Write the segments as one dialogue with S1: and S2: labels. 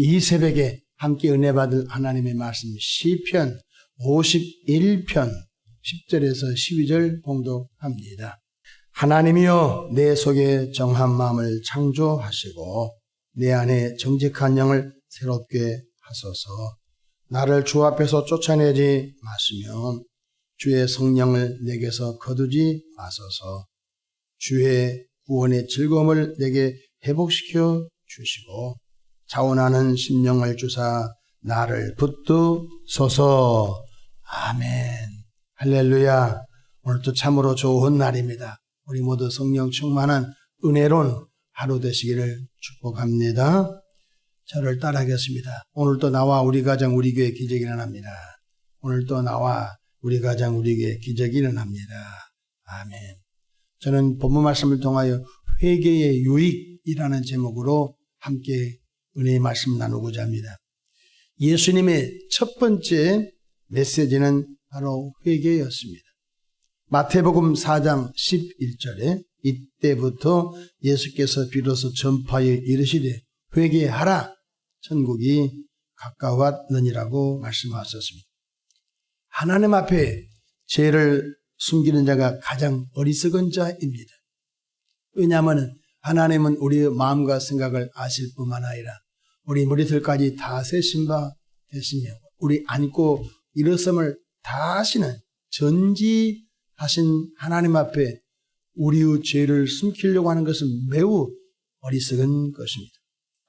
S1: 이 새벽에 함께 은혜 받을 하나님의 말씀 시편 51편 10절에서 12절 봉독합니다. 하나님이여 내 속에 정한 마음을 창조하시고 내 안에 정직한 영을 새롭게 하소서. 나를 주 앞에서 쫓아내지 마시며 주의 성령을 내게서 거두지 마소서. 주의 구원의 즐거움을 내게 회복시켜 주시고 자원하는 심령을 주사 나를 붙드소서. 아멘. 할렐루야. 오늘도 참으로 좋은 날입니다. 우리 모두 성령 충만한 은혜로운 하루 되시기를 축복합니다. 저를 따라하겠습니다. 오늘도 나와 우리 가정 우리 교회 기적이 일어납니다. 오늘도 나와 우리 가정 우리 교회 기적이 일어납니다. 아멘. 저는 본문 말씀을 통하여 회개의 유익이라는 제목으로 함께 은혜의 말씀 나누고자 합니다. 예수님의 첫 번째 메시지는 바로 회개였습니다. 마태복음 4장 11절에 이때부터 예수께서 비로소 전파에 이르시되 회개하라 천국이 가까웠느니라고 말씀하셨습니다. 하나님 앞에 죄를 숨기는 자가 가장 어리석은 자입니다. 왜냐하면 하나님은 우리의 마음과 생각을 아실 뿐만 아니라 우리 머리털까지 다 세신 바 되시며 우리 안고 일어섬을 다 아시는 전지하신 하나님 앞에 우리의 죄를 숨기려고 하는 것은 매우 어리석은 것입니다.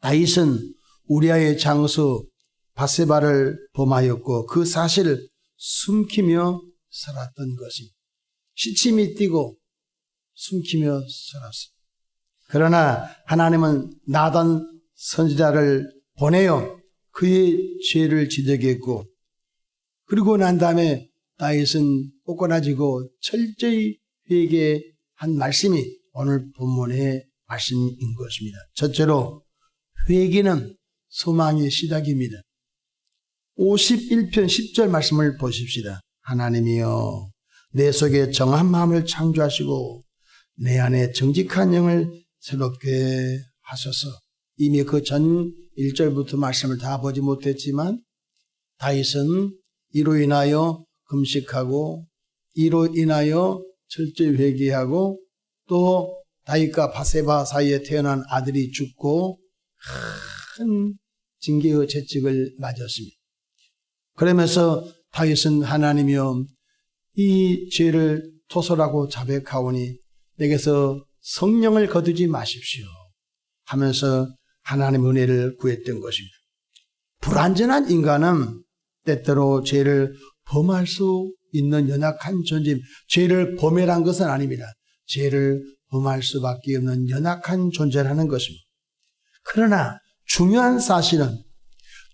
S1: 다윗은 우리아의 장수 밧세바를 범하였고 그 사실을 숨기며 살았던 것입니다. 시침이 띄고 숨기며 살았습니다. 그러나 하나님은 나단 선지자를 보내어 그의 죄를 지적했고 그리고 난 다음에 다윗은 꺾어나지고 철저히 회개한 말씀이 오늘 본문의 말씀인 것입니다. 첫째로 회개는 소망의 시작입니다. 51편 10절 말씀을 보십시다. 하나님이여 내 속에 정한 마음을 창조하시고 내 안에 정직한 영을 새롭게 하소서. 이미 그 전 1절부터 말씀을 다 보지 못했지만 다윗은 이로 인하여 금식하고 이로 인하여 철저히 회개하고 또 다윗과 밧세바 사이에 태어난 아들이 죽고 큰 징계의 채찍을 맞았습니다. 그러면서 다윗은 하나님이여 이 죄를 토설하고 자백하오니 내게서 성령을 거두지 마십시오 하면서 하나님의 은혜를 구했던 것입니다. 불완전한 인간은 때때로 죄를 범할 수 있는 연약한 존재입니다. 죄를 범해란 것은 아닙니다. 죄를 범할 수밖에 없는 연약한 존재라는 것입니다. 그러나 중요한 사실은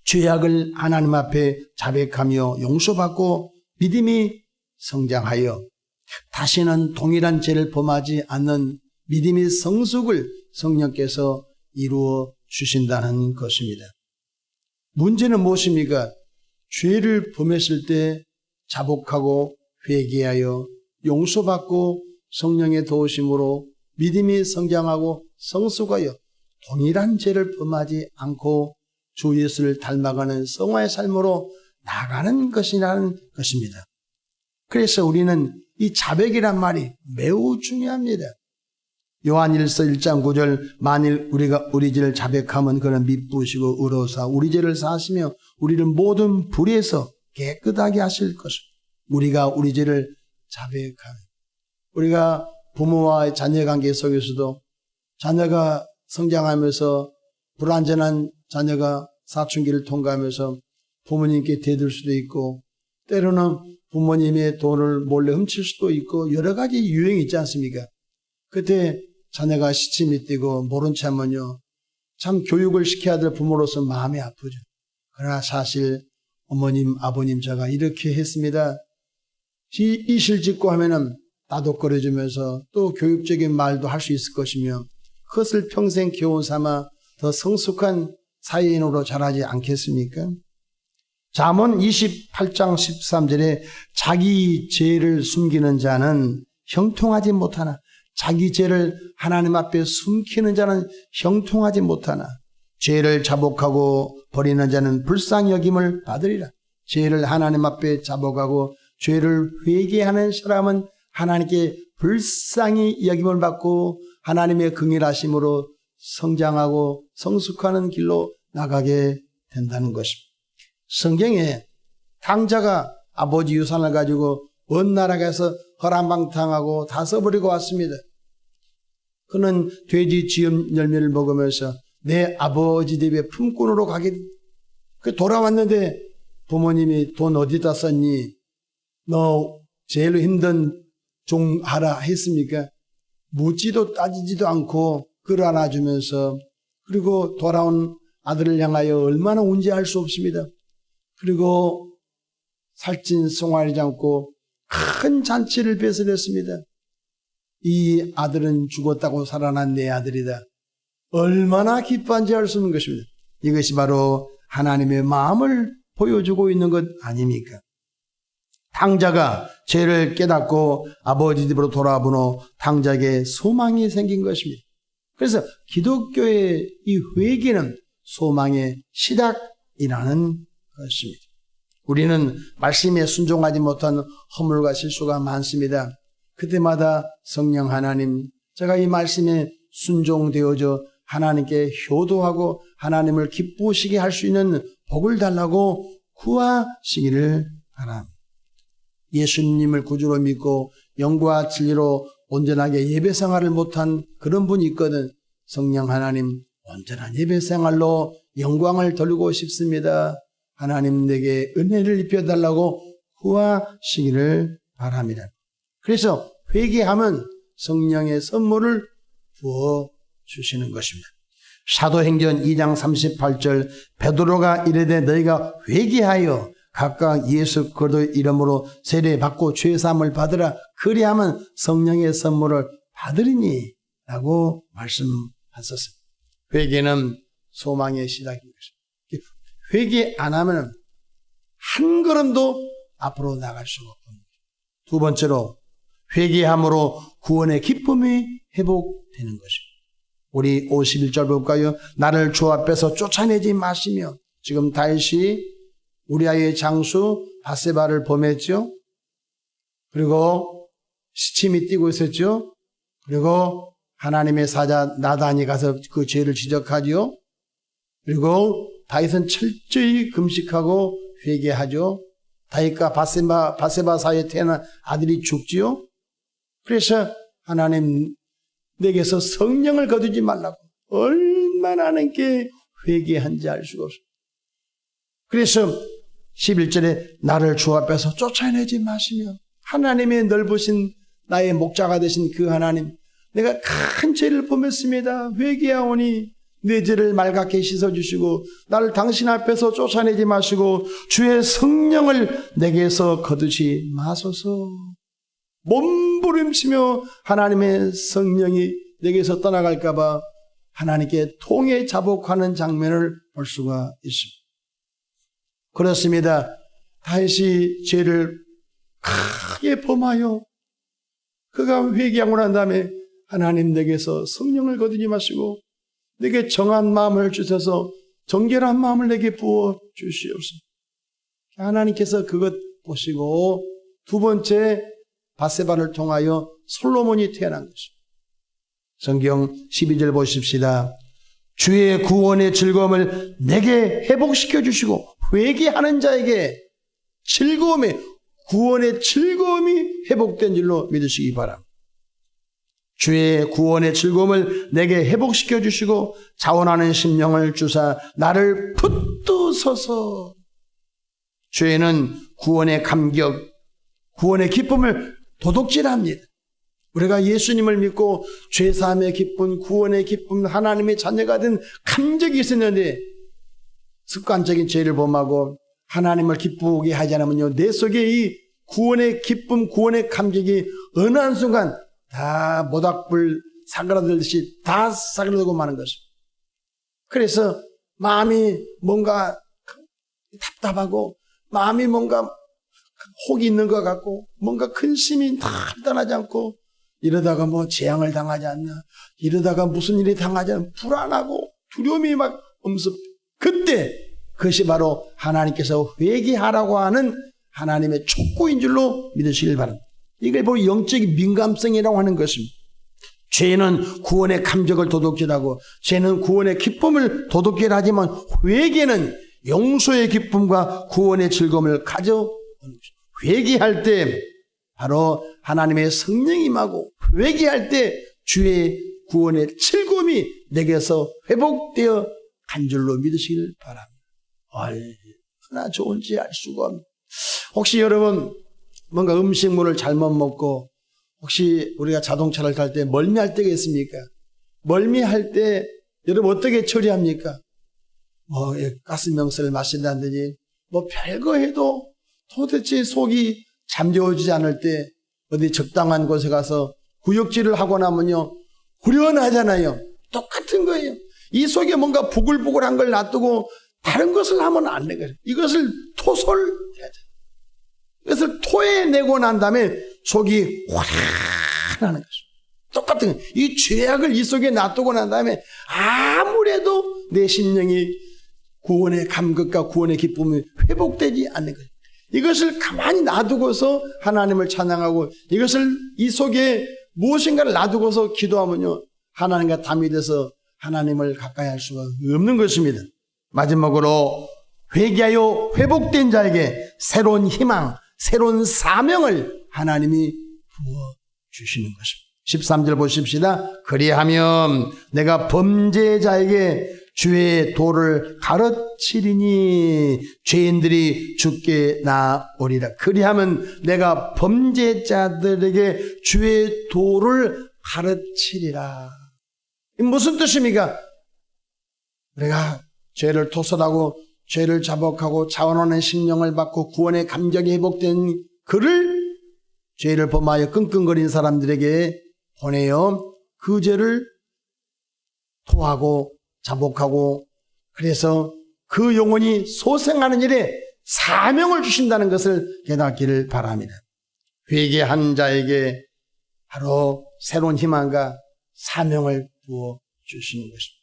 S1: 죄악을 하나님 앞에 자백하며 용서받고 믿음이 성장하여 다시는 동일한 죄를 범하지 않는 믿음의 성숙을 성령께서 이루어 주신다는 것입니다. 문제는 무엇입니까? 죄를 범했을 때 자복하고 회개하여 용서받고 성령의 도우심으로 믿음이 성장하고 성숙하여 동일한 죄를 범하지 않고 주 예수를 닮아가는 성화의 삶으로 나가는 것이라는 것입니다. 그래서 우리는 이 자백이란 말이 매우 중요합니다. 요한일서 1장 9절 만일 우리가 우리 죄를 자백하면 그는 미쁘시고 의로우사 우리 죄를 사하시며 우리를 모든 불의에서 깨끗하게 하실 것입니다. 우리가 우리 죄를 자백하는 우리가 부모와의 자녀 관계 속에서도 자녀가 성장하면서 불완전한 자녀가 사춘기를 통과하면서 부모님께 대들 수도 있고 때로는 부모님의 돈을 몰래 훔칠 수도 있고 여러 가지 유형이 있지 않습니까? 그때 자녀가 시침이 띄고 모른 채 하면요 참 교육을 시켜야 될 부모로서 마음이 아프죠. 그러나 사실 어머님 아버님 제가 이렇게 했습니다. 이실 짓고 하면은 따독거려주면서 또 교육적인 말도 할 수 있을 것이며 그것을 평생 교훈 삼아 더 성숙한 사회인으로 자라지 않겠습니까? 잠언 28장 13절에 자기 죄를 숨기는 자는 형통하지 못하나 자기 죄를 하나님 앞에 숨기는 자는 형통하지 못하나 죄를 자복하고 버리는 자는 불쌍히 여김을 받으리라. 죄를 하나님 앞에 자복하고 죄를 회개하는 사람은 하나님께 불쌍히 여김을 받고 하나님의 긍휼하심으로 성장하고 성숙하는 길로 나가게 된다는 것입니다. 성경에 탕자가 아버지 유산을 가지고 먼 나라 가서 허랑방탕하고 다 써버리고 왔습니다. 그는 돼지 쥐염 열매를 먹으면서 내 아버지 집에 품꾼으로 가게 돌아왔는데 부모님이 돈 어디다 썼니? 너 제일 힘든 종 하라 했습니까? 묻지도 따지지도 않고 끌어안아주면서 그리고 돌아온 아들을 향하여 얼마나 운지 알 수 없습니다. 그리고 살찐 송아리 잡고 큰 잔치를 베풀었습니다. 이 아들은 죽었다고 살아난 내 아들이다. 얼마나 기뻐한지 알 수 없는 것입니다. 이것이 바로 하나님의 마음을 보여주고 있는 것 아닙니까? 탕자가 죄를 깨닫고 아버지 집으로 돌아온 후 탕자에게 소망이 생긴 것입니다. 그래서 기독교의 이 회개는 소망의 시작이라는 것입니다. 우리는 말씀에 순종하지 못한 허물과 실수가 많습니다. 그때마다 성령 하나님, 제가 이 말씀에 순종되어져 하나님께 효도하고 하나님을 기쁘시게 할 수 있는 복을 달라고 구하시기를 바랍니다. 예수님을 구주로 믿고 영과 진리로 온전하게 예배 생활을 못한 그런 분이 있거든. 성령 하나님, 온전한 예배 생활로 영광을 돌리고 싶습니다. 하나님 내게 은혜를 입혀달라고 구하시기를 바랍니다. 그래서 회개하면 성령의 선물을 부어주시는 것입니다. 사도행전 2장 38절 베드로가 이르되 너희가 회개하여 각각 예수 그리스도의 이름으로 세례받고 죄사함을 받으라. 그리하면 성령의 선물을 받으리니 라고 말씀하셨습니다. 회개는 소망의 시작입니다. 회개 안 하면 한 걸음도 앞으로 나갈 수가 없습니다. 두 번째로 회개함으로 구원의 기쁨이 회복되는 것입니다. 우리 51절 볼까요? 나를 주 앞에서 쫓아내지 마시며. 지금 다윗이 우리아의 장수 바세바를 범했죠. 그리고 시침이 뛰고 있었죠. 그리고 하나님의 사자 나단이 가서 그 죄를 지적하죠. 그리고 다윗은 철저히 금식하고 회개하죠. 다윗과 바세바 사이에 태어난 아들이 죽지요. 그래서 하나님 내게서 성령을 거두지 말라고 얼마나 하나님께 회개한지 알 수가 없습니다. 그래서 11절에 나를 주 앞에서 쫓아내지 마시며 하나님의 넓으신 나의 목자가 되신 그 하나님, 내가 큰 죄를 범했습니다. 회개하오니 내 죄를 맑게 씻어주시고 나를 당신 앞에서 쫓아내지 마시고 주의 성령을 내게서 거두지 마소서. 몸부림치며 하나님의 성령이 내게서 떠나갈까 봐 하나님께 통에 자복하는 장면을 볼 수가 있습니다. 그렇습니다. 다윗이 죄를 크게 범하여 그가 회개하고 난 다음에 하나님 내게서 성령을 거두지 마시고 내게 정한 마음을 주셔서 정결한 마음을 내게 부어 주시옵소서. 하나님께서 그것 보시고 두 번째 바세바를 통하여 솔로몬이 태어난 것입니다. 성경 12절 보십시다. 주의 구원의 즐거움을 내게 회복시켜 주시고 회개하는 자에게 구원의 즐거움이 회복된 줄로 믿으시기 바랍니다. 주의 구원의 즐거움을 내게 회복시켜 주시고 자원하는 심령을 주사 나를 붙드소서. 죄는 구원의 감격, 구원의 기쁨을 도둑질합니다. 우리가 예수님을 믿고 죄사함의 기쁨, 구원의 기쁨, 하나님의 자녀가 된 감격이 있었는데 습관적인 죄를 범하고 하나님을 기쁘게 하지 않으면요, 내 속에 이 구원의 기쁨, 구원의 감격이 어느 한순간 다 모닥불 사그라들듯이 다 사그라들고 마는 것입니다. 그래서 마음이 뭔가 답답하고 마음이 뭔가 혹이 있는 것 같고 뭔가 근심이 단단하지 않고 이러다가 뭐 재앙을 당하지 않나, 이러다가 무슨 일이 당하지 않나 불안하고 두려움이 막 그때 그것이 바로 하나님께서 회개하라고 하는 하나님의 촉구인 줄로 믿으시길 바랍니다. 이걸 바로 영적인 민감성이라고 하는 것입니다. 죄는 구원의 감격을 도둑질하고 죄는 구원의 기쁨을 도둑질하지만 회개는 용서의 기쁨과 구원의 즐거움을 가져오는 것입니다. 회개할 때 바로 하나님의 성령이 임하고 회개할 때 주의 구원의 즐거움이 내게서 회복되어 간 줄로 믿으시길 바랍니다. 얼마나 좋은지 알 수가 없습니다. 혹시 여러분 뭔가 음식물을 잘못 먹고 혹시 우리가 자동차를 탈 때 멀미할 때가 있습니까? 멀미할 때 여러분 어떻게 처리합니까? 가스명수를 마신다든지 별거 해도 도대체 속이 잠재워지지 않을 때 어디 적당한 곳에 가서 구역질을 하고 나면요 후련하잖아요. 똑같은 거예요. 이 속에 뭔가 부글부글한 걸 놔두고 다른 것을 하면 안 되는 거예요. 이것을 토설해야 돼요. 이것을 토해내고 난 다음에 속이 환하는 것입니다. 똑같은 거예요. 이 죄악을 이 속에 놔두고 난 다음에 아무래도 내 심령이 구원의 감격과 구원의 기쁨이 회복되지 않는 거예요. 이것을 가만히 놔두고서 하나님을 찬양하고 이것을 이 속에 무엇인가를 놔두고서 기도하면요 하나님과 담이 돼서 하나님을 가까이 할 수가 없는 것입니다. 마지막으로 회개하여 회복된 자에게 새로운 희망, 새로운 사명을 하나님이 부어주시는 것입니다. 13절 보십시다. 그리하면 내가 범죄자에게 주의 도를 가르치리니 죄인들이 죽게 나오리라. 그리하면 내가 범죄자들에게 주의 도를 가르치리라. 무슨 뜻입니까? 우리가 죄를 토설하고 죄를 자복하고 자원하는 심령을 받고 구원의 감격이 회복된 그를 죄를 범하여 끙끙거리는 사람들에게 보내어 그 죄를 토하고 자복하고 그래서 그 영혼이 소생하는 일에 사명을 주신다는 것을 깨닫기를 바랍니다. 회개한 자에게 바로 새로운 희망과 사명을 부어 주시는 것입니다.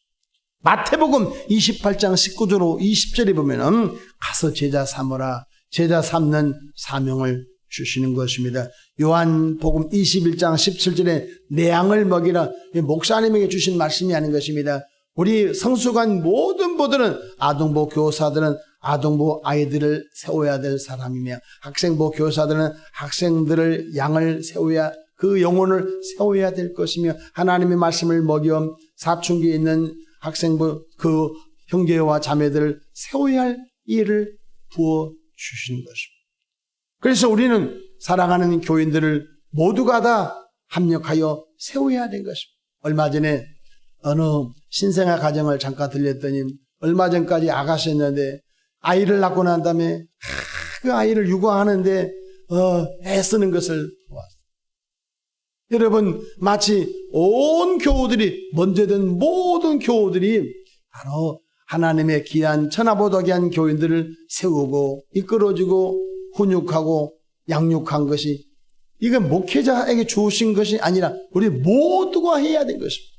S1: 마태복음 28장 19절로 20절에 보면은 가서 제자 삼으라, 제자 삼는 사명을 주시는 것입니다. 요한복음 21장 17절에 내 양을 먹이라, 목사님에게 주신 말씀이 아닌 것입니다. 우리 성수관 모든 분들은 아동부 교사들은 아동부 아이들을 세워야 될 사람이며 학생부 교사들은 학생들을 양을 세워야 그 영혼을 세워야 될 것이며 하나님의 말씀을 먹여 사춘기에 있는 학생부 그 형제와 자매들을 세워야 할 일을 부어주시는 것입니다. 그래서 우리는 사랑하는 교인들을 모두가 다 합력하여 세워야 된 것입니다. 얼마 전에 어느 신생아 가정을 잠깐 들렸더니 얼마 전까지 아가씨였는데 아이를 낳고 난 다음에 그 아이를 육아하는데 애쓰는 것을 보았어요. 여러분 마치 온 교우들이 먼저 된 모든 교우들이 바로 하나님의 귀한 천하보다 귀한 교인들을 세우고 이끌어주고 훈육하고 양육한 것이 이건 목회자에게 주신 것이 아니라 우리 모두가 해야 된 것입니다.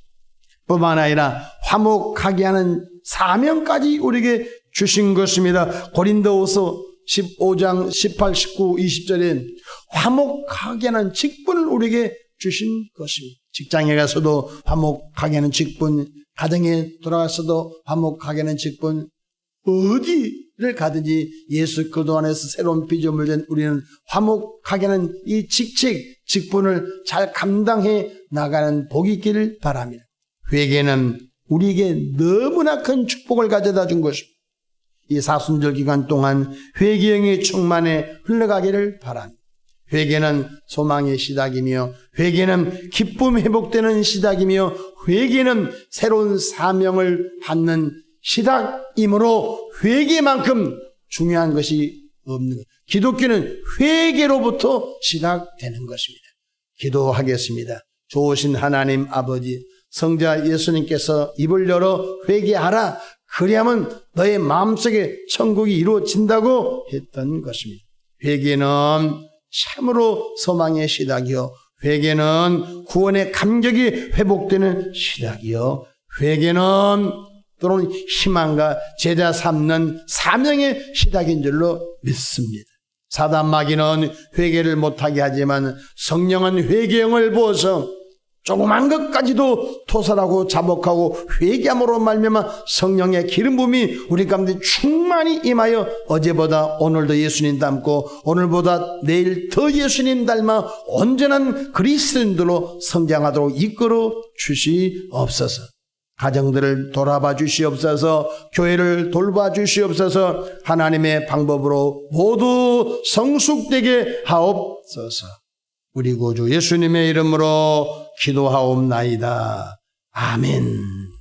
S1: 뿐만 아니라 화목하게 하는 사명까지 우리에게 주신 것입니다. 고린도후서 15장 18, 19, 20절에 화목하게 하는 직분을 우리에게 주신 것입니다. 직장에 가서도 화목하게 하는 직분, 가정에 돌아가서도 화목하게 하는 직분, 어디를 가든지 예수 그리스도 안에서 새로운 피조물 된 우리는 화목하게 하는 이 직분을 잘 감당해 나가는 복이 있기를 바랍니다. 회개는 우리에게 너무나 큰 축복을 가져다 준 것입니다. 이 사순절 기간 동안 회개형의 충만에 흘러가기를 바랍니다. 회개는 소망의 시작이며 회개는 기쁨 회복되는 시작이며 회개는 새로운 사명을 받는 시작이므로 회개만큼 중요한 것이 없는 것. 기독교는 회개로부터 시작되는 것입니다. 기도하겠습니다. 좋으신 하나님 아버지, 성자 예수님께서 입을 열어 회개하라. 그리하면 너의 마음속에 천국이 이루어진다고 했던 것입니다. 회개는 참으로 소망의 시작이요, 회개는 구원의 감격이 회복되는 시작이요, 회개는 또는 희망과 제자 삼는 사명의 시작인 줄로 믿습니다. 사단 마귀는 회개를 못하게 하지만 성령은 회개형을 부어서 조그만 것까지도 토설하고 자복하고 회개함으로 말미암아 성령의 기름 부음이 우리 가운데 충만히 임하여 어제보다 오늘도 예수님 닮고 오늘보다 내일 더 예수님 닮아 온전한 그리스도인들로 성장하도록 이끌어 주시옵소서. 가정들을 돌아봐 주시옵소서. 교회를 돌봐 주시옵소서. 하나님의 방법으로 모두 성숙되게 하옵소서. 우리 구주 예수님의 이름으로 기도하옵나이다. 아멘.